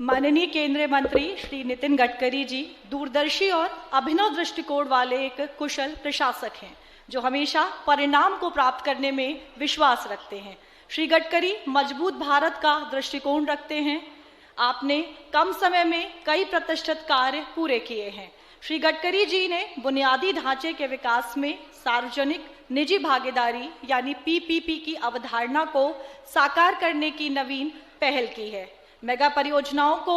माननीय केंद्रीय मंत्री श्री नितिन गडकरी जी दूरदर्शी और अभिनव दृष्टिकोण वाले एक कुशल प्रशासक हैं जो हमेशा परिणाम को प्राप्त करने में विश्वास रखते हैं। श्री गडकरी मजबूत भारत का दृष्टिकोण रखते हैं। आपने कम समय में कई प्रतिष्ठित कार्य पूरे किए हैं। श्री गडकरी जी ने बुनियादी ढांचे के विकास में सार्वजनिक निजी भागीदारी यानी पीपीपी की अवधारणा को साकार करने की नवीन पहल की है। मेगा परियोजनाओं को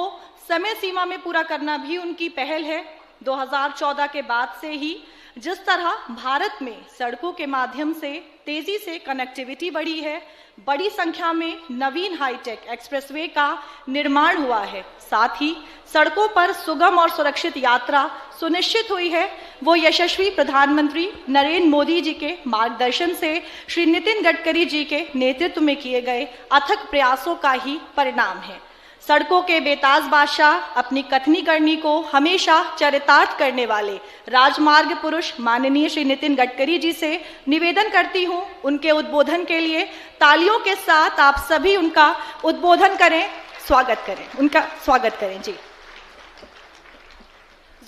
समय सीमा में पूरा करना भी उनकी पहल है। 2014 के बाद से ही जिस तरह भारत में सड़कों के माध्यम से तेजी से कनेक्टिविटी बढ़ी है, बड़ी संख्या में नवीन हाईटेक एक्सप्रेसवे का निर्माण हुआ है, साथ ही सड़कों पर सुगम और सुरक्षित यात्रा सुनिश्चित हुई है, वो यशस्वी प्रधानमंत्री नरेंद्र मोदी जी के मार्गदर्शन से श्री नितिन गडकरी जी के नेतृत्व में किए गए अथक प्रयासों का ही परिणाम है। सड़कों के बेताज बादशाह अपनी कथनी करनी को हमेशा चरितार्थ करने वाले राजमार्ग पुरुष माननीय श्री नितिन गडकरी जी से निवेदन करती हूं, उनके उद्बोधन के लिए तालियों के साथ आप सभी उनका उद्बोधन करें, उनका स्वागत करें जी।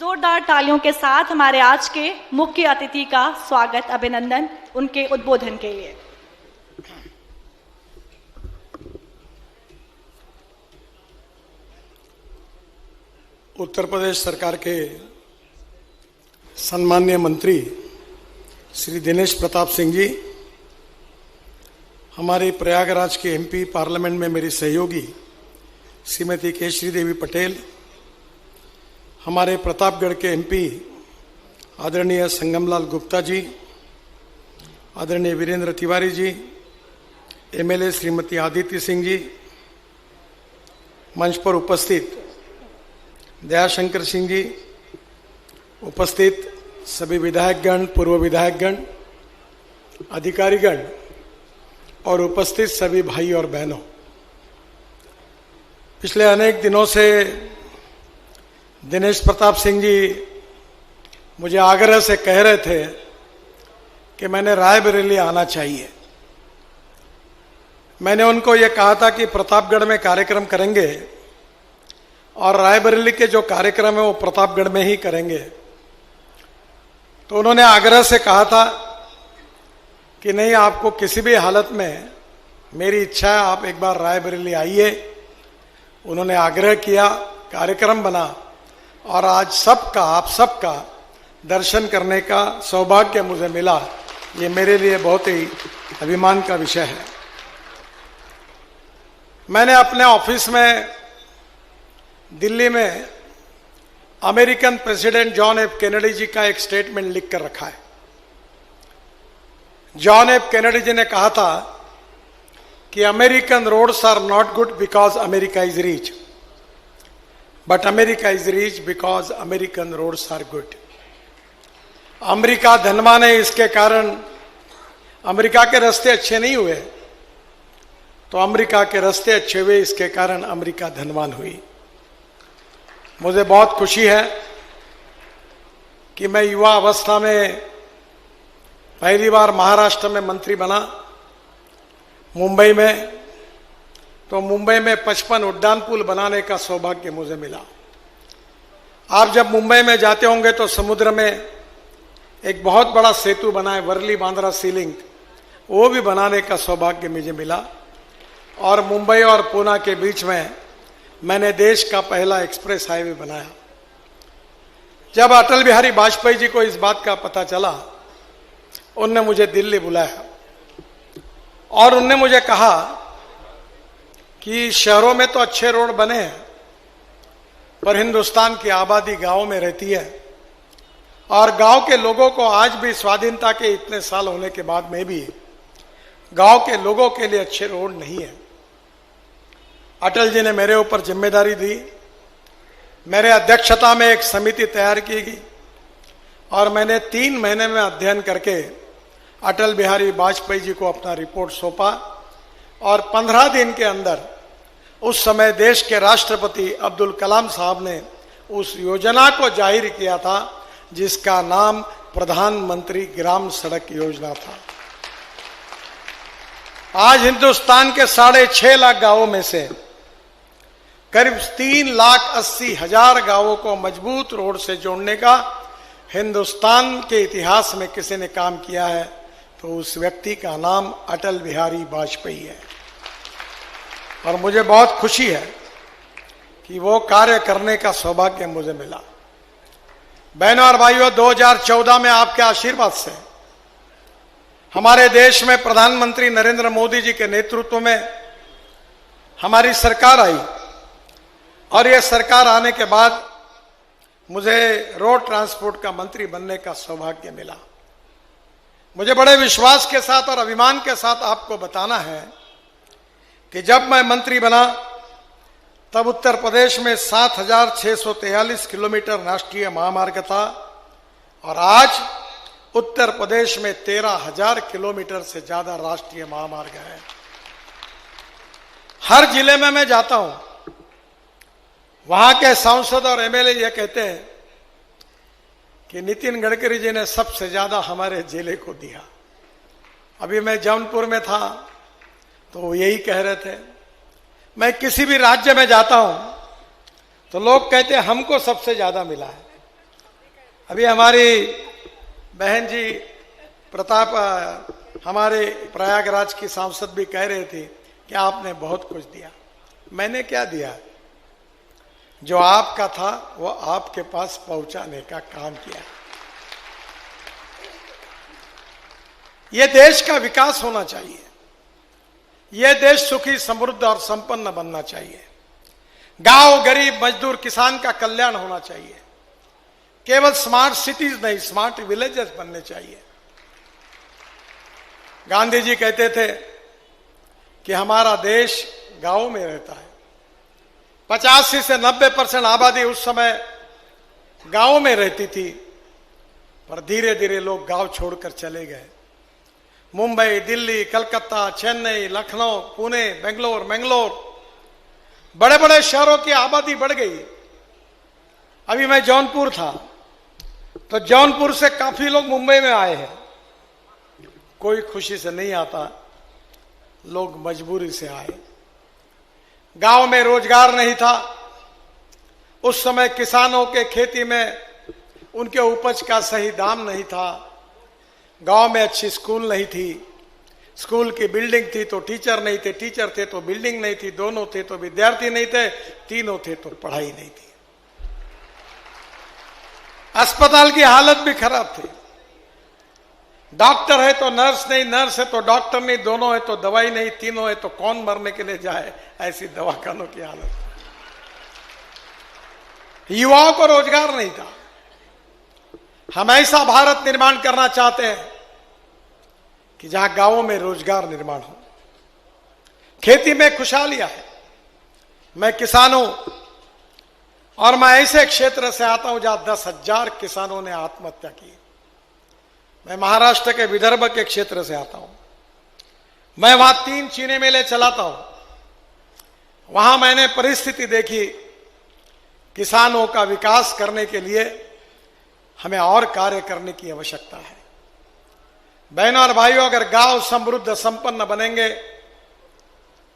जोरदार तालियों के साथ हमारे आज के मुख्य अतिथि का स्वागत, अभिनंदन उनके उद्बोधन के लिए। उत्तर प्रदेश सरकार के सम्माननीय मंत्री श्री दिनेश प्रताप सिंह जी, हमारे प्रयागराज के एमपी पार्लियामेंट में मेरी सहयोगी श्रीमती केशरी देवी पटेल, हमारे प्रतापगढ़ के एमपी आदरणीय संगमलाल गुप्ता जी, आदरणीय वीरेंद्र तिवारी जी, एमएलए श्रीमती आदित्य सिंह जी, मंच पर उपस्थित दयाशंकर सिंह जी, उपस्थित सभी विधायकगण, पूर्व विधायकगण, अधिकारीगण और उपस्थित सभी भाई और बहनों, पिछले अनेक दिनों से दिनेश प्रताप सिंह जी मुझे आग्रह से कह रहे थे कि मैंने रायबरेली आना चाहिए। मैंने उनको ये कहा था कि प्रतापगढ़ में कार्यक्रम करेंगे और रायबरेली के जो कार्यक्रम है वो प्रतापगढ़ में ही करेंगे। तो उन्होंने आग्रह से कहा था कि नहीं, आपको किसी भी हालत में, मेरी इच्छा है आप एक बार रायबरेली आइए। उन्होंने आग्रह किया, कार्यक्रम बना और आज सबका, आप सबका दर्शन करने का सौभाग्य मुझे मिला। ये मेरे लिए बहुत ही अभिमान का विषय है। मैंने अपने ऑफिस में दिल्ली में American president John F Kennedy ji का एक स्टेटमेंट लिख कर रखा है। जॉन एफ कैनेडी जी ने कहा था कि American roads are not good because America is rich, but America is rich because American roads are good. America धनवान है, इसके कारण अमेरिका के रास्ते अच्छे नहीं हुए, तो अमेरिका के रास्ते अच्छे हुए, इसके कारण अमेरिका धनवान हुई। मुझे बहुत खुशी है कि मैं युवा अवस्था में पहली बार महाराष्ट्र में मंत्री बना, मुंबई में। तो मुंबई में 55 उड्डान पुल बनाने का सौभाग्य मुझे मिला। आप जब मुंबई में जाते होंगे तो समुद्र में एक बहुत बड़ा सेतु बना है, वर्ली बांद्रा सी लिंक, वो भी बनाने का सौभाग्य मुझे मिला। और मुंबई और पुणे के बीच में मैंने देश का पहला एक्सप्रेस हाईवे बनाया। जब अटल बिहारी वाजपेयी जी को इस बात का पता चला, उनने मुझे दिल्ली बुलाया और उनने मुझे कहा कि शहरों में तो अच्छे रोड बने हैं, पर हिंदुस्तान की आबादी गांव में रहती है और गांव के लोगों को आज भी, स्वाधीनता के इतने साल होने के बाद में भी, गांव के लोगों के लिए अच्छे रोड नहीं है। अटल जी ने मेरे ऊपर जिम्मेदारी दी, मेरे अध्यक्षता में एक समिति तैयार की गई और मैंने 3 महीने में अध्ययन करके अटल बिहारी वाजपेयी जी को अपना रिपोर्ट सौंपा और 15 दिन के अंदर उस समय देश के राष्ट्रपति अब्दुल कलाम साहब ने उस योजना को जाहिर किया था जिसका नाम प्रधानमंत्री ग्राम सड़क योजना था। आज हिंदुस्तान के 6.5 लाख गांवों में से करीब 3,80,000 गांवों को मजबूत रोड से जोड़ने का हिंदुस्तान के इतिहास में किसी ने काम किया है तो उस व्यक्ति का नाम अटल बिहारी वाजपेयी है। और मुझे बहुत खुशी है कि वो कार्य करने का सौभाग्य मुझे मिला। बहनों और भाइयों, 2014 में आपके आशीर्वाद से हमारे देश में प्रधानमंत्री नरेंद्र मोदी जी के नेतृत्व में हमारी सरकार आई और ये सरकार आने के बाद मुझे रोड ट्रांसपोर्ट का मंत्री बनने का सौभाग्य मिला। मुझे बड़े विश्वास के साथ और अभिमान के साथ आपको बताना है कि जब मैं मंत्री बना तब उत्तर प्रदेश में 7,643 किलोमीटर राष्ट्रीय महामार्ग था और आज उत्तर प्रदेश में 13,000 किलोमीटर से ज्यादा राष्ट्रीय महामार्ग है। हर जिले में मैं जाता हूं, वहां के सांसद और एमएलए ये कहते हैं कि नितिन गडकरी जी ने सबसे ज्यादा हमारे जिले को दिया। अभी मैं जौनपुर में था तो वो यही कह रहे थे। मैं किसी भी राज्य में जाता हूं तो लोग कहते हैं हमको सबसे ज्यादा मिला है। अभी हमारी बहन जी प्रताप हमारे प्रयागराज की सांसद भी कह रहे थे कि आपने बहुत कुछ दिया। मैंने क्या दिया? जो आपका था वो आपके पास पहुंचाने का काम किया। ये देश का विकास होना चाहिए, यह देश सुखी समृद्ध और संपन्न बनना चाहिए। गांव, गरीब, मजदूर, किसान का कल्याण होना चाहिए। केवल स्मार्ट सिटीज नहीं, स्मार्ट विलेजेस बनने चाहिए। गांधी जी कहते थे कि हमारा देश गांव में रहता है। 85 से 90% आबादी उस समय गांव में रहती थी, पर धीरे धीरे लोग गांव छोड़कर चले गए। मुंबई, दिल्ली, कलकत्ता, चेन्नई, लखनऊ, पुणे, बेंगलोर, मैंगलोर, बड़े बड़े शहरों की आबादी बढ़ गई। अभी मैं जौनपुर था तो जौनपुर से काफी लोग मुंबई में आए हैं। कोई खुशी से नहीं आता, लोग मजबूरी से आए। गांव में रोजगार नहीं था। उस समय किसानों के खेती में उनके उपज का सही दाम नहीं था। गांव में अच्छी स्कूल नहीं थी। स्कूल की बिल्डिंग थी तो टीचर नहीं थे, टीचर थे तो बिल्डिंग नहीं थी, दोनों थे तो विद्यार्थी नहीं थे, तीनों थे तो पढ़ाई नहीं थी। अस्पताल की हालत भी खराब थी। डॉक्टर है तो नर्स नहीं, नर्स है तो डॉक्टर नहीं, दोनों है तो दवाई नहीं, तीनों है तो कौन मरने के लिए जाए, ऐसी दवाखानों की हालत। युवाओं को रोजगार नहीं था। हम ऐसा भारत निर्माण करना चाहते हैं कि जहां गांवों में रोजगार निर्माण हो, खेती में खुशहालियां है। मैं किसान हूं और मैं ऐसे क्षेत्र से आता हूं जहां 10,000 किसानों ने आत्महत्या की। मैं महाराष्ट्र के विदर्भ के क्षेत्र से आता हूं। मैं वहां 3 चीनी मिलें चलाता हूं। वहां मैंने परिस्थिति देखी। किसानों का विकास करने के लिए हमें और कार्य करने की आवश्यकता है। बहनों और भाइयों, अगर गांव समृद्ध संपन्न बनेंगे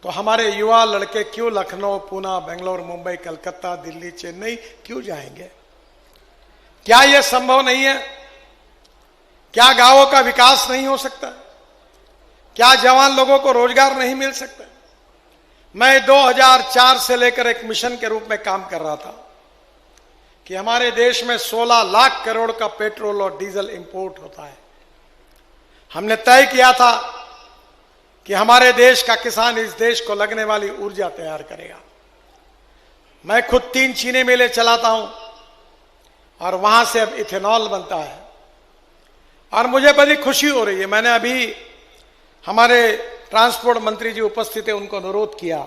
तो हमारे युवा लड़के क्यों लखनऊ, पूना, बेंगलोर, मुंबई, कलकत्ता, दिल्ली, चेन्नई क्यों जाएंगे? क्या यह संभव नहीं है? क्या गांवों का विकास नहीं हो सकता? क्या जवान लोगों को रोजगार नहीं मिल सकता? मैं 2004 से लेकर एक मिशन के रूप में काम कर रहा था कि हमारे देश में 16 लाख करोड़ का पेट्रोल और डीजल इंपोर्ट होता है। हमने तय किया था कि हमारे देश का किसान इस देश को लगने वाली ऊर्जा तैयार करेगा। मैं खुद 3 चीनी मिलें चलाता हूं और वहां से अब इथेनॉल बनता है और मुझे बड़ी खुशी हो रही है। मैंने अभी हमारे ट्रांसपोर्ट मंत्री जी उपस्थित है, उनको अनुरोध किया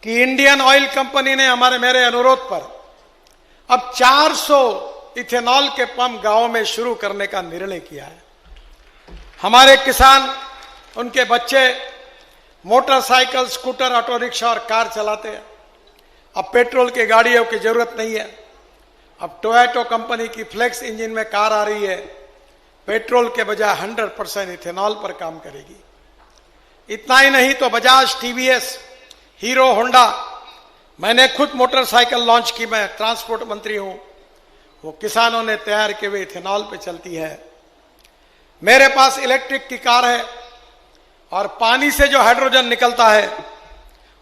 कि इंडियन ऑयल कंपनी ने मेरे अनुरोध पर अब 400 इथेनॉल के पंप गांव में शुरू करने का निर्णय किया है। हमारे किसान, उनके बच्चे मोटरसाइकिल, स्कूटर, ऑटो रिक्शा और कार चलाते हैं। अब पेट्रोल की गाड़ियों की जरूरत नहीं है। अब टोयोटा कंपनी की फ्लेक्स इंजन में कार आ रही है, पेट्रोल के बजाय 100% इथेनॉल पर काम करेगी। इतना ही नहीं तो बजाज, टीवीएस, हीरो, होंडा मैंने खुद मोटरसाइकिल लॉन्च की, मैं ट्रांसपोर्ट मंत्री हूं, वो किसानों ने तैयार किए हुए इथेनॉल पे चलती है। मेरे पास इलेक्ट्रिक की कार है और पानी से जो हाइड्रोजन निकलता है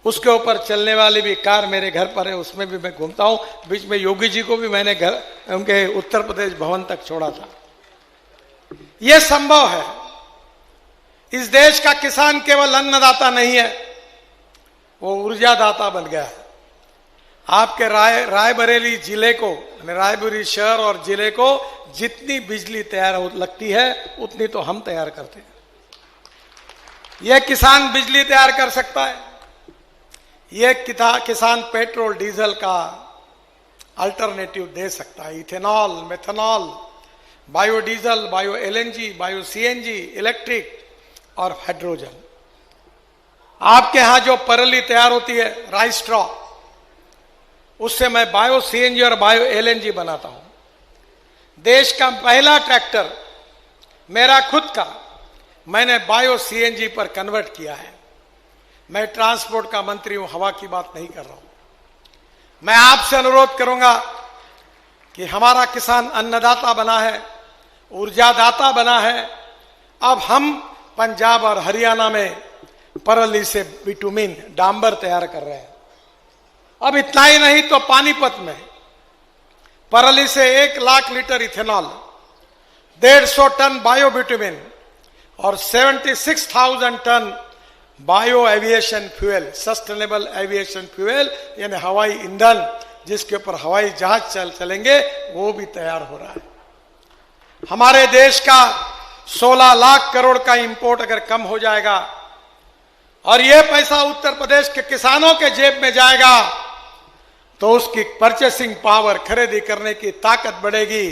उसके ऊपर चलने वाली भी कार मेरे घर पर है, उसमें भी मैं घूमता हूं। बीच में योगी जी को भी मैंने घर उनके उत्तर प्रदेश भवन तक छोड़ा था। यह संभव है। इस देश का किसान केवल अन्नदाता नहीं है, वो ऊर्जादाता बन गया है। आपके रायबरेली जिले को, रायबरेली शहर और जिले को जितनी बिजली तैयार लगती है उतनी तो हम तैयार करते हैं। यह किसान बिजली तैयार कर सकता है। यह किसान पेट्रोल डीजल का अल्टरनेटिव दे सकता है। Ethanol, methanol, biodiesel, bio LNG, bio CNG, electric और हाइड्रोजन। आपके यहां जो परली तैयार होती है राइस स्ट्रॉ, उससे मैं बायो सीएनजी और बायो एलएनजी बनाता हूं। देश का पहला ट्रैक्टर मेरा खुद का मैंने बायो सीएनजी पर कन्वर्ट किया है। मैं ट्रांसपोर्ट का मंत्री हूं, हवा की बात नहीं कर रहा हूं। मैं आपसे अनुरोध करूंगा कि हमारा किसान अन्नदाता बना है, ऊर्जादाता बना है। अब हम पंजाब और हरियाणा में परली से बिटुमिन डांबर तैयार कर रहे हैं। अब इतना ही नहीं तो पानीपत में परली से 1 lakh litre ethanol, 150 ton bio bitumen और 76,000 ton bio aviation fuel, sustainable aviation fuel यानी हवाई ईंधन जिसके ऊपर हवाई जहाज चलेंगे, वो भी तैयार हो रहा है। हमारे देश का 16 लाख करोड़ का इंपोर्ट अगर कम हो जाएगा और यह पैसा उत्तर प्रदेश के किसानों के जेब में जाएगा तो उसकी परचेसिंग पावर, खरीदी करने की ताकत बढ़ेगी,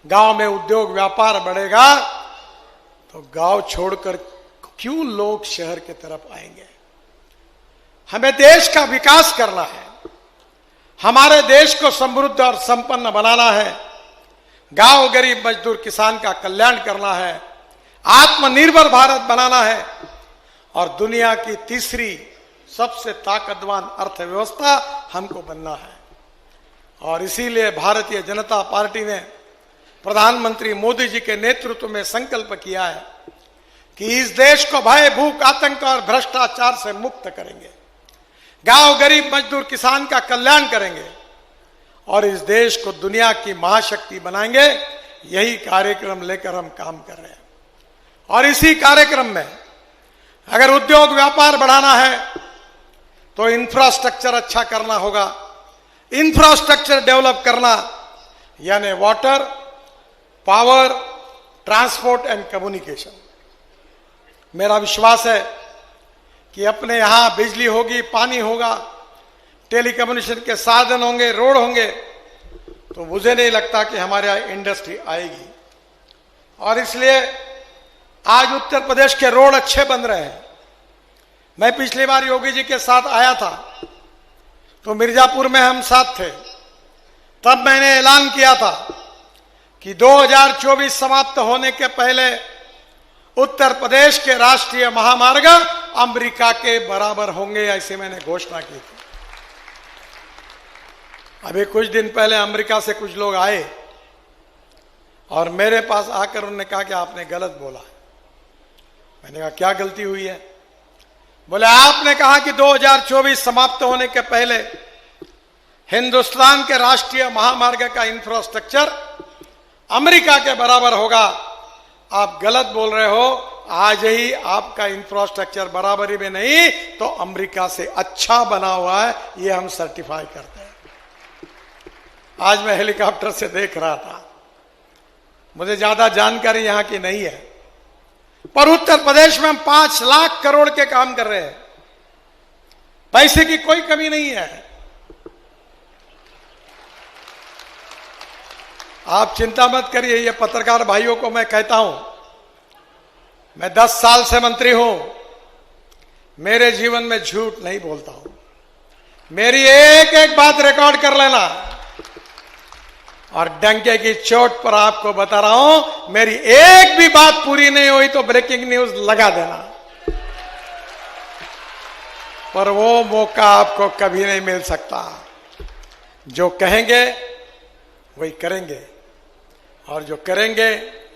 गांव में उद्योग व्यापार बढ़ेगा। तो गांव छोड़कर क्यों लोग शहर की तरफ आएंगे? हमें देश का विकास करना है, हमारे देश को समृद्ध और संपन्न बनाना है, गांव गरीब मजदूर किसान का कल्याण करना है, आत्मनिर्भर भारत बनाना है और दुनिया की तीसरी सबसे ताकतवान अर्थव्यवस्था हमको बनना है। और इसीलिए भारतीय जनता पार्टी ने प्रधानमंत्री मोदी जी के नेतृत्व में संकल्प किया है कि इस देश को भय, भूख, आतंक और भ्रष्टाचार से मुक्त करेंगे, गांव गरीब मजदूर किसान का कल्याण करेंगे और इस देश को दुनिया की महाशक्ति बनाएंगे। यही कार्यक्रम लेकर हम काम कर रहे हैं। और इसी कार्यक्रम में अगर उद्योग व्यापार बढ़ाना है तो इंफ्रास्ट्रक्चर अच्छा करना होगा। इंफ्रास्ट्रक्चर डेवलप करना यानी water, power, transport and communication. मेरा विश्वास है कि अपने यहां बिजली होगी, पानी होगा, टेलीकम्युनिकेशन के साधन होंगे, रोड होंगे, तो मुझे नहीं लगता कि हमारे यहां इंडस्ट्री आएगी। और इसलिए आज उत्तर प्रदेश के रोड अच्छे बन रहे हैं। मैं पिछली बार योगी जी के साथ आया था तो मिर्जापुर में हम साथ थे। तब मैंने ऐलान किया था कि 2024 समाप्त होने के पहले उत्तर प्रदेश के राष्ट्रीय महामार्ग अमेरिका के बराबर होंगे, ऐसे मैंने घोषणा की थी। अभी कुछ दिन पहले अमेरिका से कुछ लोग आए और मेरे पास आकर उन्होंने कहा कि आपने गलत बोला है। मैंने कहा क्या गलती हुई है? बोले आपने कहा कि 2024 समाप्त होने के पहले हिंदुस्तान के राष्ट्रीय महामार्ग का इंफ्रास्ट्रक्चर अमेरिका के बराबर होगा। आप गलत बोल रहे हो। आज ही आपका इंफ्रास्ट्रक्चर बराबरी में नहीं तो अमेरिका से अच्छा बना हुआ है, ये हम सर्टिफाई करते हैं। आज मैं हेलीकॉप्टर से देख रहा था, मुझे ज्यादा जानकारी यहां की नहीं है, पर उत्तर प्रदेश में हम 5 लाख करोड़ के काम कर रहे हैं। पैसे की कोई कमी नहीं है। आप चिंता मत करिए। ये पत्रकार भाइयों को मैं कहता हूं, मैं 10 साल से मंत्री हूं, मेरे जीवन में झूठ नहीं बोलता हूं। मेरी एक एक बात रिकॉर्ड कर लेना और डंके की चोट पर आपको बता रहा हूं, मेरी एक भी बात पूरी नहीं हुई तो ब्रेकिंग न्यूज लगा देना। पर वो मौका आपको कभी नहीं मिल सकता। जो कहेंगे वही करेंगे और जो करेंगे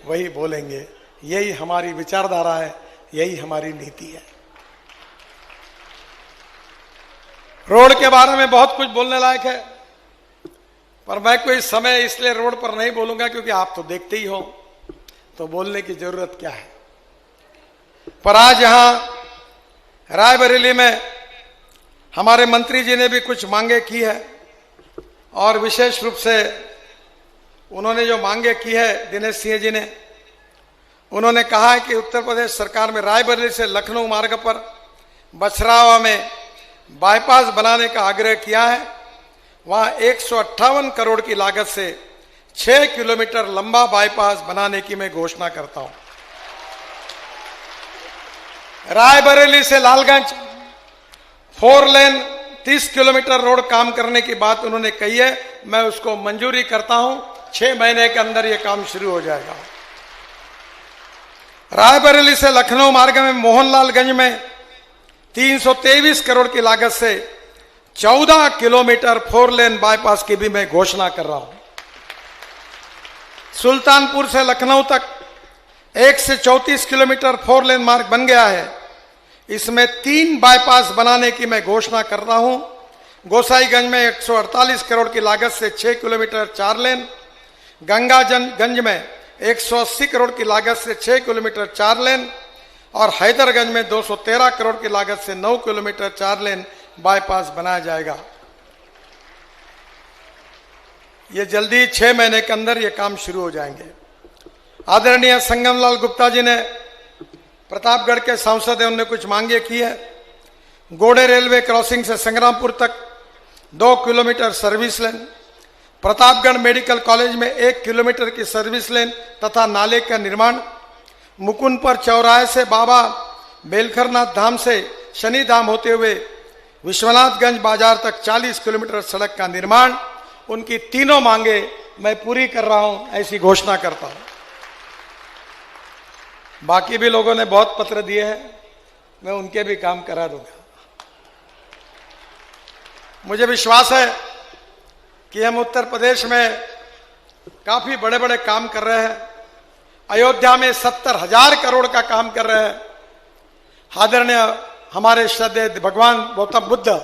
वही बोलेंगे। यही हमारी विचारधारा है, यही हमारी नीति है। रोड के बारे में बहुत कुछ बोलने लायक है, पर मैं कोई समय इसलिए रोड पर नहीं बोलूंगा क्योंकि आप तो देखते ही हो, तो बोलने की जरूरत क्या है। पर आज यहां रायबरेली में हमारे मंत्री जी ने भी कुछ मांगे की है और विशेष रूप से उन्होंने जो मांगे की है, दिनेश सिंह जी ने, उन्होंने कहा है कि उत्तर प्रदेश सरकार में रायबरेली से लखनऊ मार्ग पर बछरावा में बाईपास बनाने का आग्रह किया है। वहां 158 करोड़ की लागत से 6 किलोमीटर लंबा बाईपास बनाने की मैं घोषणा करता हूं। रायबरेली से लालगंज 4 लेन 30 किलोमीटर रोड काम करने की बात उन्होंने कही है, मैं उसको मंजूरी करता हूं। 6 महीने के अंदर यह काम शुरू हो जाएगा। रायबरेली से लखनऊ मार्ग में मोहनलालगंज में 323 करोड़ की लागत से 14 किलोमीटर 4 लेन बाईपास की भी मैं घोषणा कर रहा हूं। सुल्तानपुर से लखनऊ तक 1 से 34 किलोमीटर 4 लेन मार्ग बन गया है। इसमें 3 बाईपास बनाने की मैं घोषणा कर रहा हूं। गोसाईगंज में 148 करोड़ की लागत से 6 किलोमीटर 4 लेन, गंगागंज में 180 करोड़ की लागत से 6 किलोमीटर 4 लेन और हैदरगंज में 213 करोड़ की लागत से 9 किलोमीटर 4 लेन बाईपास बनाया जाएगा। ये जल्दी 6 महीने के अंदर ये काम शुरू हो जाएंगे। आदरणीय संगमलाल गुप्ता जी ने, प्रतापगढ़ के सांसद हैं, उन्होंने कुछ मांगे की है। गोड़े रेलवे क्रॉसिंग से संग्रामपुर तक 2 kilometre service lane, Pratapgarh medical college में 1 किलोमीटर की सर्विस लेन तथा नाले का निर्माण, मुकुंदपुर चौराहे से बाबा बेलखरनाथ धाम से शनि धाम होते हुए विश्वनाथगंज बाजार तक 40 किलोमीटर सड़क का निर्माण। उनकी तीनों मांगे मैं पूरी कर रहा हूं, ऐसी घोषणा करता हूं। बाकी भी लोगों ने बहुत पत्र दिए हैं, मैं उनके भी काम करा दूंगा। मुझे विश्वास है कि हम उत्तर प्रदेश में काफी बड़े बड़े काम कर रहे हैं। अयोध्या में 70,000 करोड़ का काम कर रहे हैं। आदरणीय हमारे श्रद्धेय भगवान गौतम बुद्ध,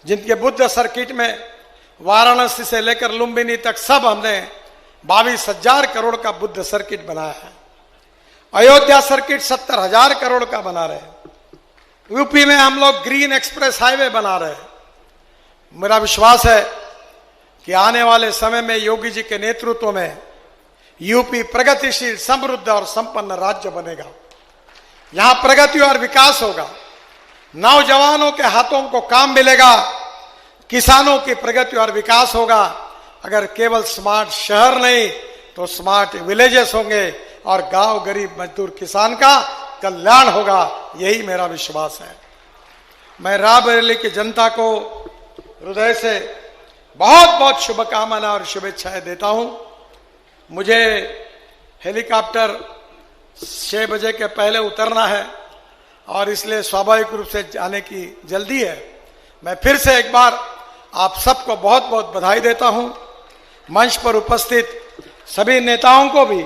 जिनके बुद्ध सर्किट में वाराणसी से लेकर लुम्बिनी तक सब हमने 22,000 करोड़ का बुद्ध सर्किट बनाया है। अयोध्या सर्किट 70,000 करोड़ का बना रहे हैं। यूपी में हम लोग ग्रीन एक्सप्रेस हाईवे बना रहे हैं। मेरा विश्वास है कि आने वाले समय में योगी जी के नेतृत्व में यूपी प्रगतिशील, समृद्ध और संपन्न राज्य बनेगा। यहां प्रगति और विकास होगा। नौजवानों के हाथों को काम मिलेगा, किसानों की प्रगति और विकास होगा। अगर केवल स्मार्ट शहर नहीं तो स्मार्ट विलेजेस होंगे और गांव गरीब मजदूर किसान का कल्याण होगा। यही मेरा विश्वास है। मैं रायबरेली की जनता को हृदय से बहुत बहुत शुभकामनाएं और शुभेच्छाएं देता हूं। मुझे हेलीकॉप्टर 6 बजे के पहले उतरना है और इसलिए स्वाभाविक रूप से जाने की जल्दी है। मैं फिर से एक बार आप सबको बहुत बहुत बधाई देता हूं। मंच पर उपस्थित सभी नेताओं को भी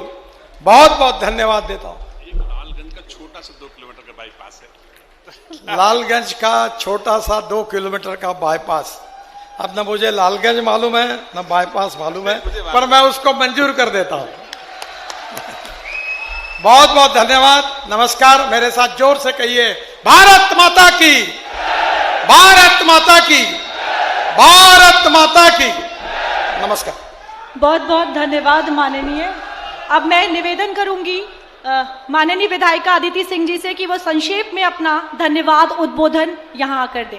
बहुत बहुत धन्यवाद देता हूं। लालगंज का छोटा सा 2 किलोमीटर का बाईपास है। लालगंज का छोटा सा 2 किलोमीटर का बाईपास, अब न मुझे लालगंज मालूम है न बाईपास मालूम है, पर मैं उसको मंजूर कर देता हूं। बहुत बहुत धन्यवाद। नमस्कार। मेरे साथ जोर से कहिए, भारत माता की, भारत माता की, भारत माता की। नमस्कार। बहुत बहुत धन्यवाद माननीय। अब मैं निवेदन करूंगी माननीय विधायिका अदिति सिंह जी से कि वो संक्षेप में अपना धन्यवाद उद्बोधन यहां आकर दें।